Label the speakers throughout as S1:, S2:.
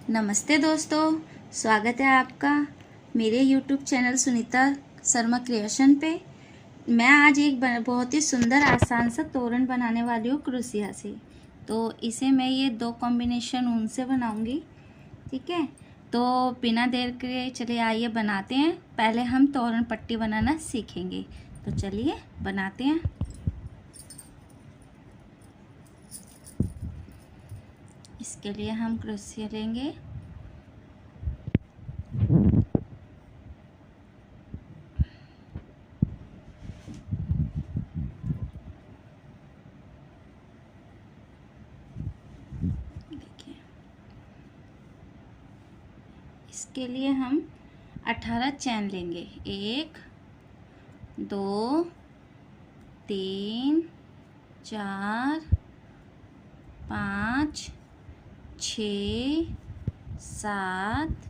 S1: नमस्ते दोस्तों, स्वागत है आपका मेरे YouTube channel Sunita Sharma creation पे। मैं आज एक बहुत ही सुंदर आसान सा तोरण बनाने वाली हूँ क्रोशिया से। तो इसे मैं ये दो कॉम्बिनेशन ऊन से बनाऊंगी, ठीक है। तो बिना देर के चलिए आइए बनाते हैं। पहले हम तोरण पट्टी बनाना सीखेंगे, तो चलिए बनाते हैं। इसके लिए हम क्रोशिया लेंगे। देखिए, इसके लिए हम 18 चैन लेंगे। 1 2 3 4 5 6 7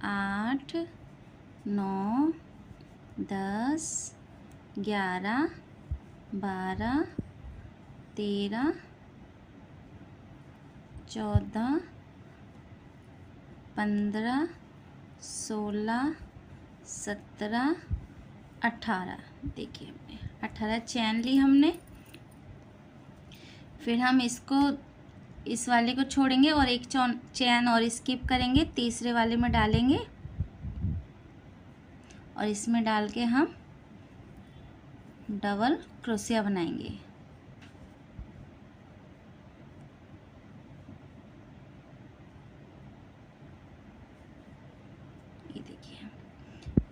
S1: 8 9 10 11 12 13 14 15 16 17 18। देखिए, हमने 18 चैन ली हमने। फिर हम इसको इस वाले को छोड़ेंगे और एक चैन और स्किप करेंगे, तीसरे वाले में डालेंगे और इसमें डाल के हम डबल क्रोशिया बनाएंगे। ये देखिए,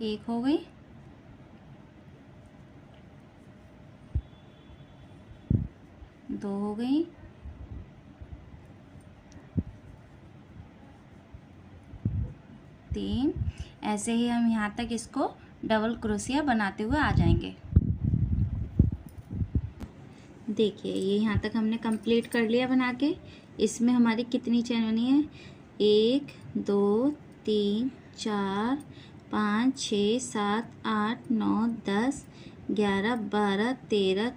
S1: एक हो गई, दो हो गई, तीन। ऐसे ही हम यहाँ तक इसको डबल क्रोशिया बनाते हुए आ जाएंगे। देखिए, ये यहाँ तक हमने कंप्लीट कर लिया बना के। इसमें हमारी कितनी चैन बनी है? 1 2 3 4 5 6 7 8 9 10 11 12 13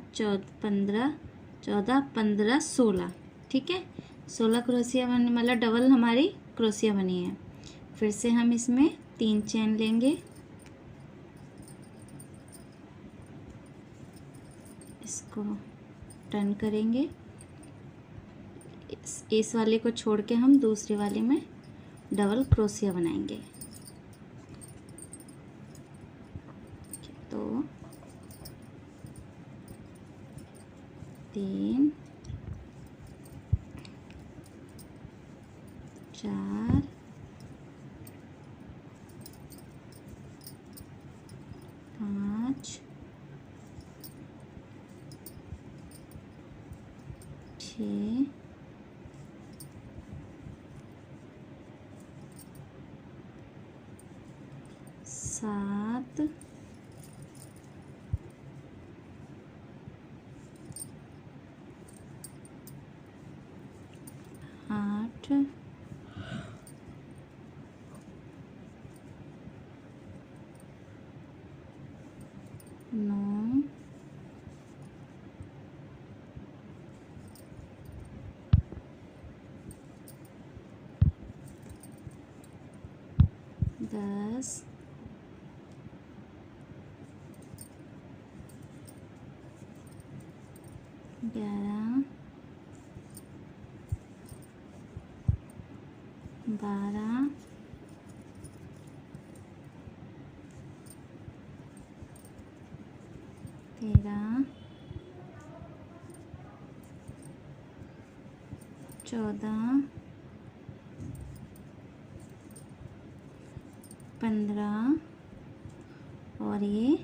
S1: 14 15 16। ठीक है, 16 क्रोशिया बनी, मतलब डबल हमारी क्रोशिया बनी है। फिर से हम इसमें 3 चैन लेंगे, इसको टर्न करेंगे। इस वाले को छोड़ के हम दूसरे वाले में डबल क्रोशिया बनाएंगे। तो 3 4 5 6 7 8 9 10 11 12 13 14 15 और ये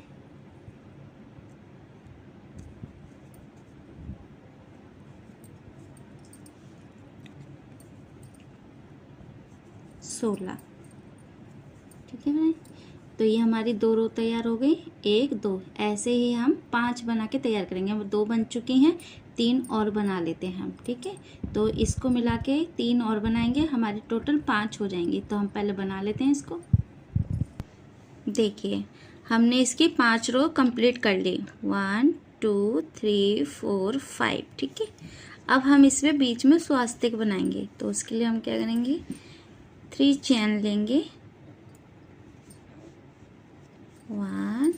S1: 16। ठीक है भाई, तो ये हमारी 2 रो तैयार हो गई। 1 2, ऐसे ही हम 5 बना के तैयार करेंगे। अब 2 बन चुकी हैं, 3 और बना लेते हैं हम। ठीक है, तो इसको मिला के 3 और बनाएंगे, हमारी टोटल 5 हो जाएंगी। तो हम पहले बना लेते हैं इसको। देखिए, हमने इसकी 5 रो कंप्लीट कर ली। 1 2 3 4 5। ठीक है, अब हम इसमें बीच में स्वास्तिक बनाएंगे। तो उसके लिए हम क्या करेंगे, 3 चैन लेंगे, 1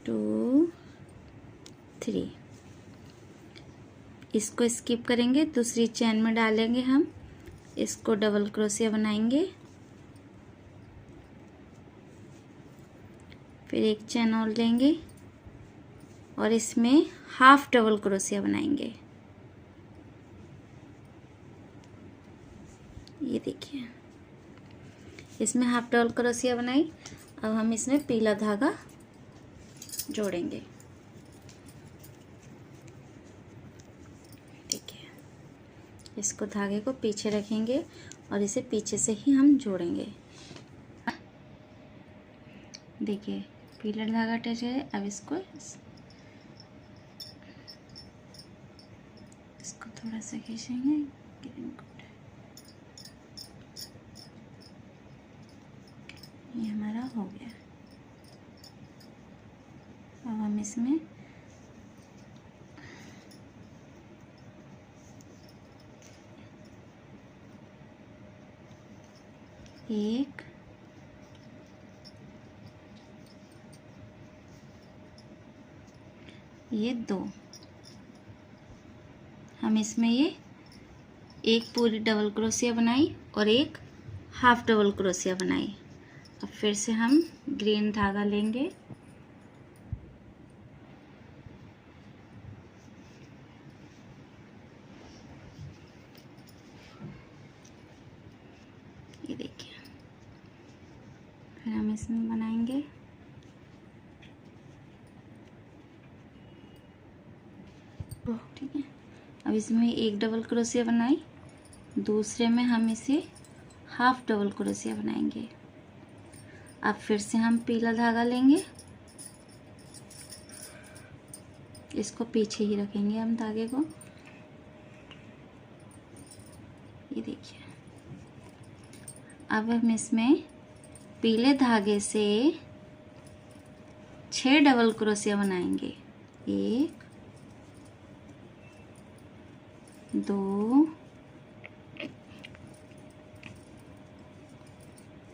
S1: 2 3। इसको स्किप करेंगे, दूसरी चैन में डालेंगे हम, इसको डबल क्रोशिया बनाएंगे, फिर एक चैन और लेंगे और इसमें हाफ डबल क्रोशिया बनाएंगे। ये देखिए, इसमें हाफ डबल क्रोशिया बनाई। अब हम इसमें पीला धागा जोड़ेंगे। देखिए, इसको धागे को पीछे रखेंगे और इसे पीछे से ही हम जोड़ेंगे। देखिए, पीला धागा अटैच है। अब इसको थोड़ा सा खींचेंगे, ये हमारा हो गया। अब हम इसमें एक, ये 2, हम इसमें ये एक पूरी डबल क्रोशिया बनाई और एक हाफ डबल क्रोशिया बनाई। अब फिर से हम ग्रीन धागा लेंगे, ये देखिए, फिर हम इसमें बनाएंगे ठीक है। अब इसमें एक डबल क्रोशिया बनाई, दूसरे में हम इसे हाफ डबल क्रोशिया बनाएंगे। अब फिर से हम पीला धागा लेंगे, इसको पीछे ही रखेंगे हम धागे को। ये देखिए, अब हम इसमें पीले धागे से 6 डबल क्रोशिया बनाएंगे। 1 2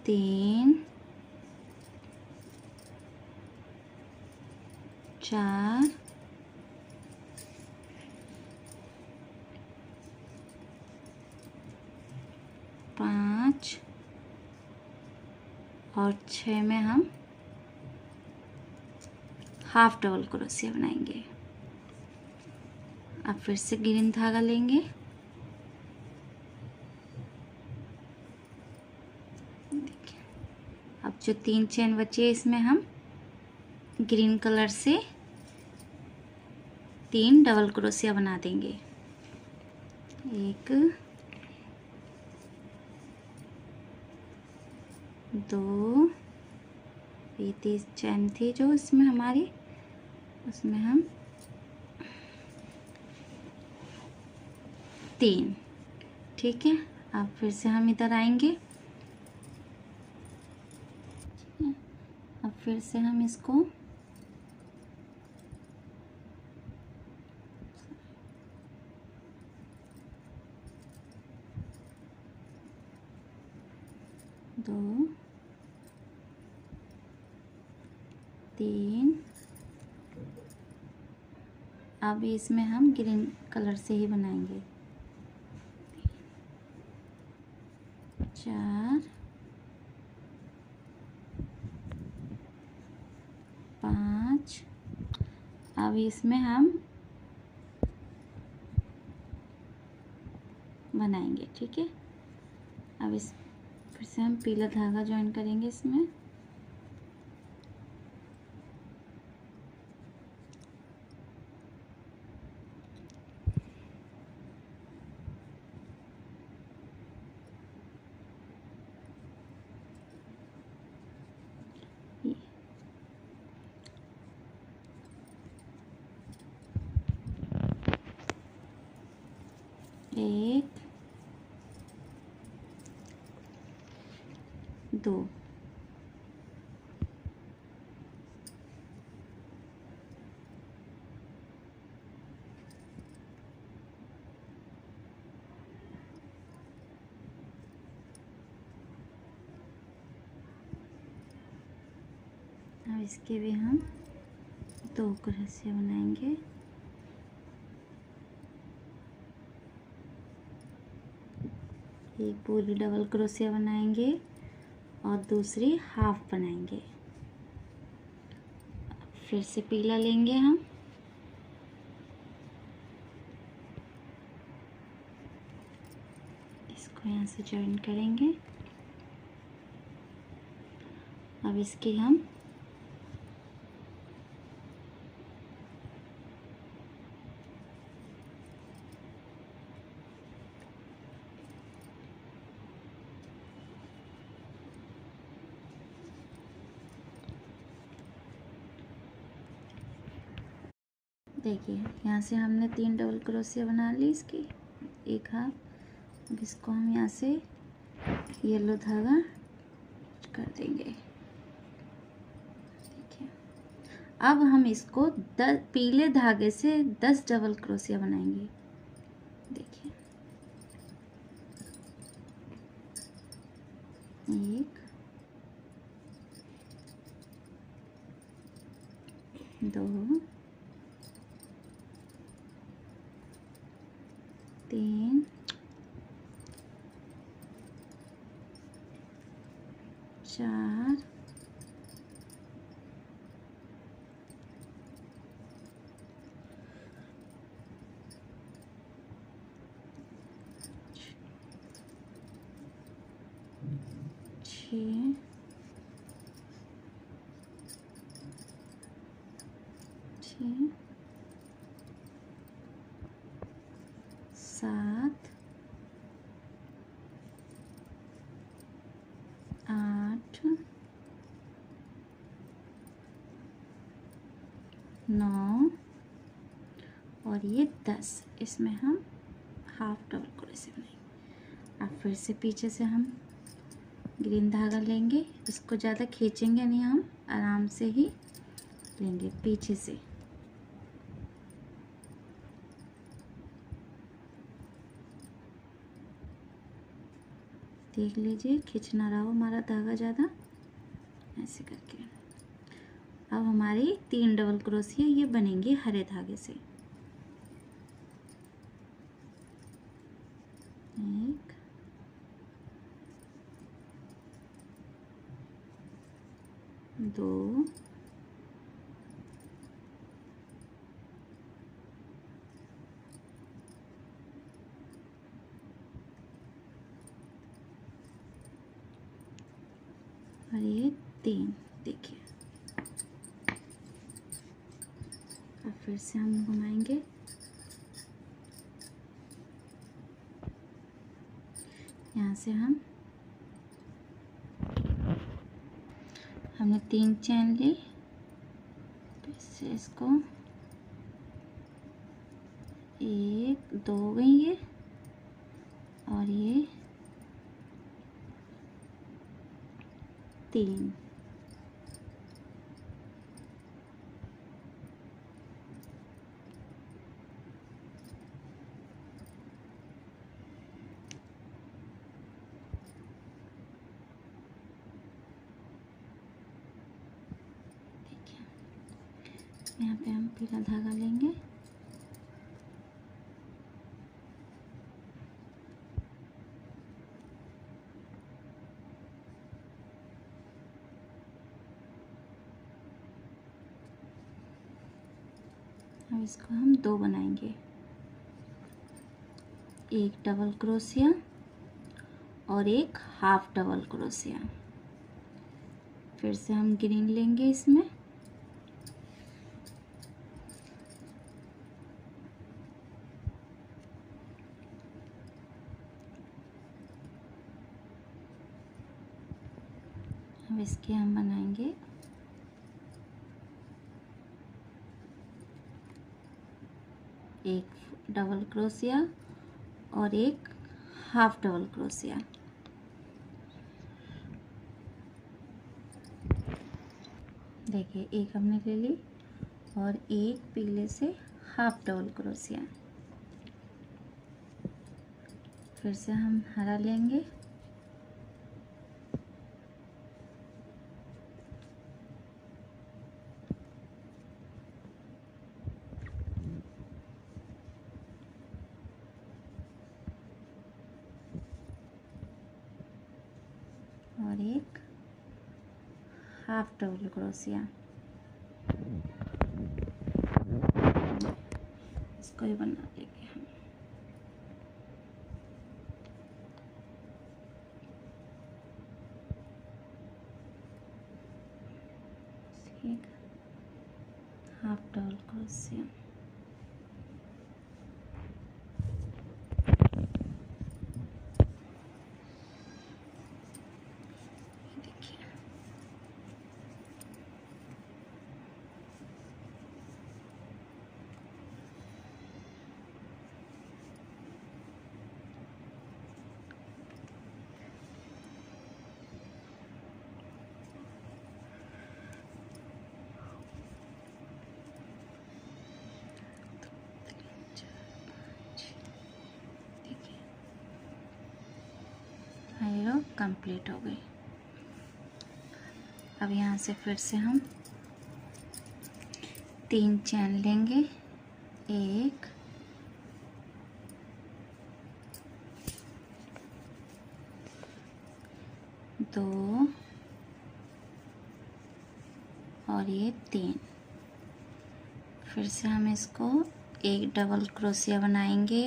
S1: 3 4 5 और 6 में हम हाफ डबल क्रोशिया बनाएंगे। अब फिर से ग्रीन धागा लेंगे, देखिए, अब जो 3 चेन बची है इसमें हम ग्रीन कलर से 3 डबल क्रोशिया बना देंगे। 1 2, ये 3 चैन थी जो इसमें हमारी, उसमें हम 3, ठीक है। अब फिर से हम इधर आएंगे, अब फिर से हम इसको दो 3, अब इसमें हम ग्रीन कलर से ही बनाएंगे। 4 5, अब इसमें हम बनाएंगे, ठीक है। अब इस फिर से हम पीला धागा ज्वाइन करेंगे इसमें, एक 2, अब इसके भी हम 2 क्रोशिया बनाएंगे। एक पूरी डबल क्रोशिया बनाएंगे और दूसरी हाफ बनाएंगे। फिर से पीला लेंगे हम, इसको यहाँ से जॉइन करेंगे। अब इसकी हम देखिए यहाँ से हमने 3 डबल क्रोशिया बना ली इसकी, एक हाफ। अब इसको हम यहाँ से येलो धागा कर देंगे। देखिए अब हम इसको 10 पीले धागे से 10 डबल क्रोशिया बनाएंगे। देखिए 1 2 3 4 6 7 8 9 और ये 10। इसमें हम हाफ डबल क्रोशिया बनाएंगे। अब फिर से पीछे से हम ग्रीन धागा लेंगे, इसको ज़्यादा खींचेंगे नहीं, हम आराम से ही लेंगे पीछे से। देख लीजिए खींच ना रहा हो हमारा धागा ज़्यादा, ऐसे करके। अब हमारी 3 डबल क्रोशिया ये बनेंगे हरे धागे से। 1 2 और ये 3। देखिए अब फिर से हम घुमाएंगे। यहाँ से हमने 3 चैन ली, फिर से इसको 1 2 गई ये, और ये 3। यहाँ पे हम पीला धागा लेंगे, अब इसको हम 2 बनाएंगे। एक डबल क्रोशिया और एक हाफ डबल क्रोशिया। फिर से हम ग्रीन लेंगे इसमें, अब इसके हम बनाएंगे एक डबल क्रोशिया और एक हाफ डबल क्रोशिया। देखिए एक हमने ले ली और एक पीले से हाफ डबल क्रोशिया। फिर से हम हरा लेंगे, और एक हाफ डबल क्रोशिया। इसको ही बना देंगे हम। एक हाफ डबल क्रोशिया। ये कंप्लीट हो गई। अब यहाँ से फिर से हम 3 चैन लेंगे। 1 2 और ये 3। फिर से हम इसको एक डबल क्रोशिया बनाएंगे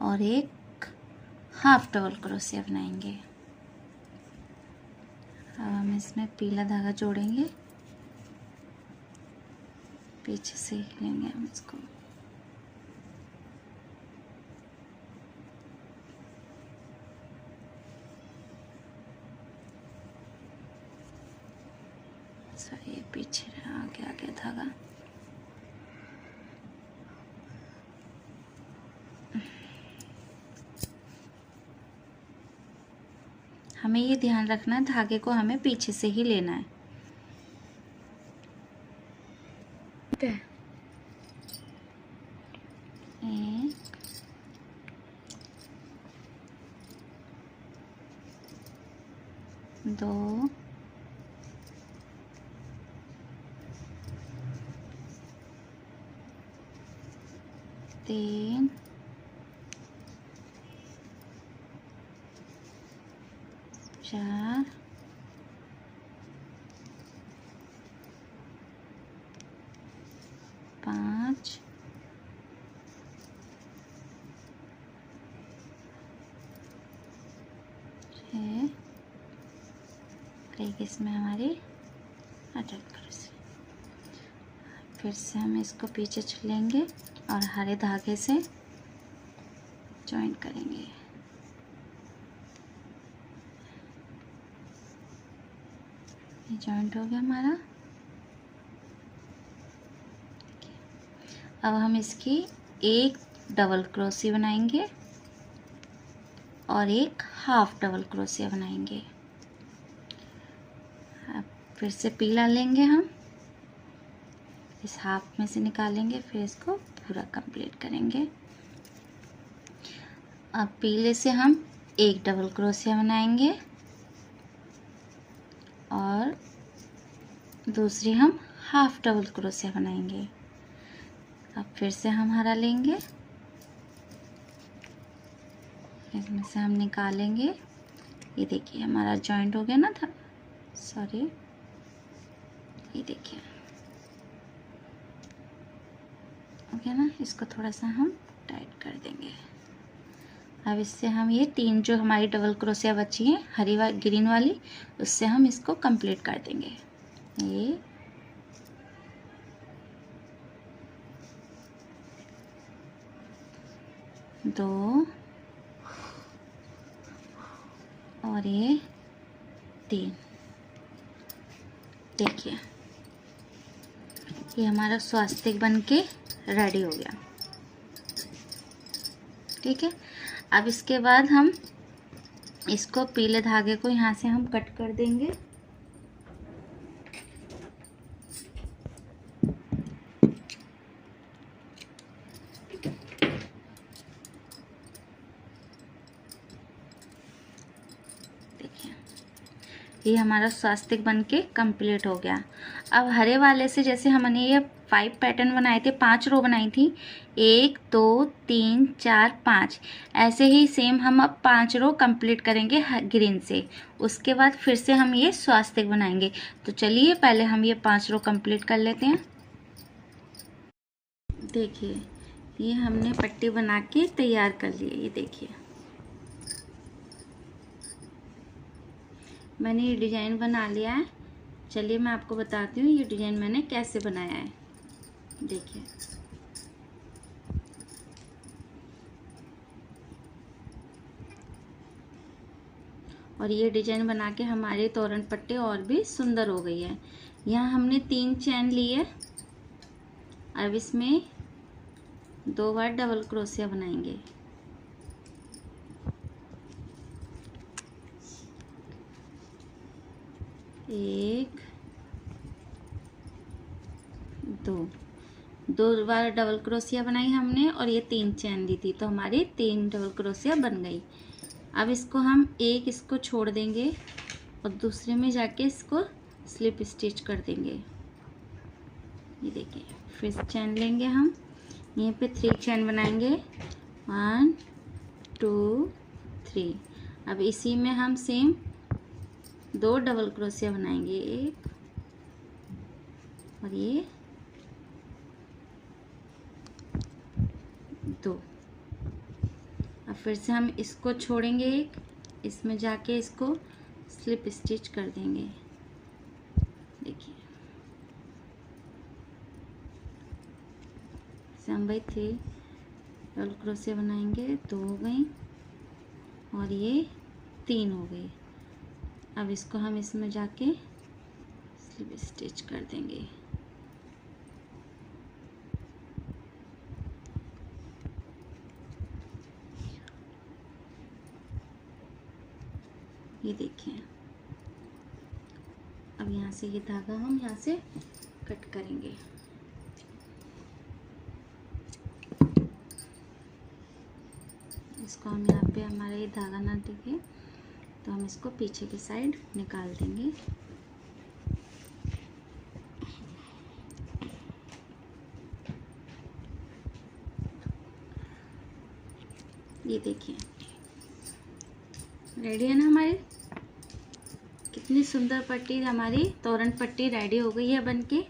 S1: और एक हाफ डबल क्रोशिया बनाएंगे। अब हम इसमें पीला धागा जोड़ेंगे, पीछे से लेंगे हम इसको। ये पीछे आ गया धागा। हमें ये ध्यान रखना है धागे को हमें पीछे से ही लेना है। ठीक है। 1 2 3 4 5 6 एक इसमें हमारी अटैच क्रोशिया। फिर से हम इसको पीछे लेंगे और हरे धागे से जॉइन करेंगे। ये जॉइंट हो गया हमारा। अब हम इसकी एक डबल क्रोशिया बनाएंगे और एक हाफ डबल क्रोशिया बनाएंगे। अब फिर से पीला लेंगे हम, इस हाफ में से निकालेंगे, फिर इसको पूरा कंप्लीट करेंगे। अब पीले से हम एक डबल क्रोशिया बनाएंगे और दूसरी हम हाफ डबल क्रोशिया बनाएंगे। अब फिर से हम हरा लेंगे, इसमें से हम निकालेंगे। ये देखिए हमारा जॉइंट हो गया ना था, सॉरी, ये देखिए हो गया ना। इसको थोड़ा सा हम टाइट कर देंगे। अब इससे हम ये 3 जो हमारी डबल क्रोशिया बची है हरी वाली ग्रीन वाली, उससे हम इसको कंप्लीट कर देंगे। ये दो और ये 3। देखिए ये हमारा स्वास्तिक बन के रेडी हो गया। ठीक है। अब इसके बाद हम इसको पीले धागे को यहाँ से हम कट कर देंगे। देखिए ये हमारा स्वास्तिक बन के कम्प्लीट हो गया। अब हरे वाले से जैसे हमने ये 5 पैटर्न बनाए थे, 5 रो बनाई थी, 1 2 3 4 5, ऐसे ही सेम हम अब 5 रो कंप्लीट करेंगे ग्रीन से। उसके बाद फिर से हम ये स्वास्तिक बनाएंगे। तो चलिए पहले हम ये 5 रो कंप्लीट कर लेते हैं। देखिए ये हमने पट्टी बना के तैयार कर ली है। ये देखिए मैंने ये डिज़ाइन बना लिया है। चलिए मैं आपको बताती हूँ ये डिज़ाइन मैंने कैसे बनाया है। देखिए और ये डिज़ाइन बना के हमारे तोरण पट्टे और भी सुंदर हो गई है। यहाँ हमने 3 चैन लिए। अब इसमें 2 बार डबल क्रोशिया बनाएंगे। एक, 2 बार डबल क्रोशिया बनाई हमने और ये 3 चैन दी थी, तो हमारी 3 डबल क्रोशिया बन गई। अब इसको हम इसको छोड़ देंगे और दूसरे में जाके इसको स्लिप स्टिच कर देंगे। ये देखिए फिर चैन लेंगे हम, यहीं पे 3 चैन बनाएंगे, 1 2 3। अब इसी में हम सेम 2 डबल क्रोशिया बनाएंगे, 1 और ये 2। अब फिर से हम इसको छोड़ेंगे, इसमें जाके इसको स्लिप स्टिच कर देंगे। देखिए हम भाई 3 डबल क्रोशिया बनाएंगे, 2 हो गई और ये 3 हो गई। अब इसको हम इसमें जाके स्लिप स्टिच कर देंगे। ये देखिए अब यहाँ से ये धागा हम यहाँ से कट करेंगे। इसको हम यहाँ पे हमारा ये धागा ना दिखे तो हम इसको पीछे की साइड निकाल देंगे। ये देखिए रेडी है ना हमारी, कितनी सुंदर पट्टी हमारी तोरण पट्टी रेडी हो गई है बनके।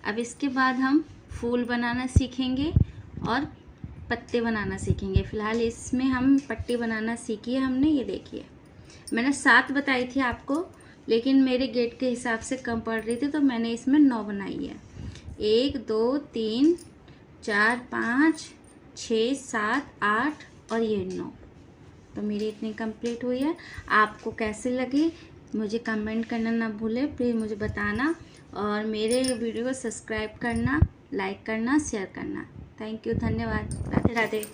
S1: अब इसके बाद हम फूल बनाना सीखेंगे और पत्ते बनाना सीखेंगे। फिलहाल इसमें हम पट्टी बनाना सीखी है हमने। ये देखिए मैंने 7 बताई थी आपको, लेकिन मेरे गेट के हिसाब से कम पड़ रही थी तो मैंने इसमें 9 बनाई है। 1 2 3 4 5 6 7 8 और ये 9, तो मेरी इतनी कंप्लीट हुई है। आपको कैसे लगी मुझे कमेंट करना ना भूलें, प्लीज़ मुझे बताना, और मेरे वीडियो को सब्सक्राइब करना, लाइक करना, शेयर करना। थैंक यू, धन्यवाद, राधे राधे।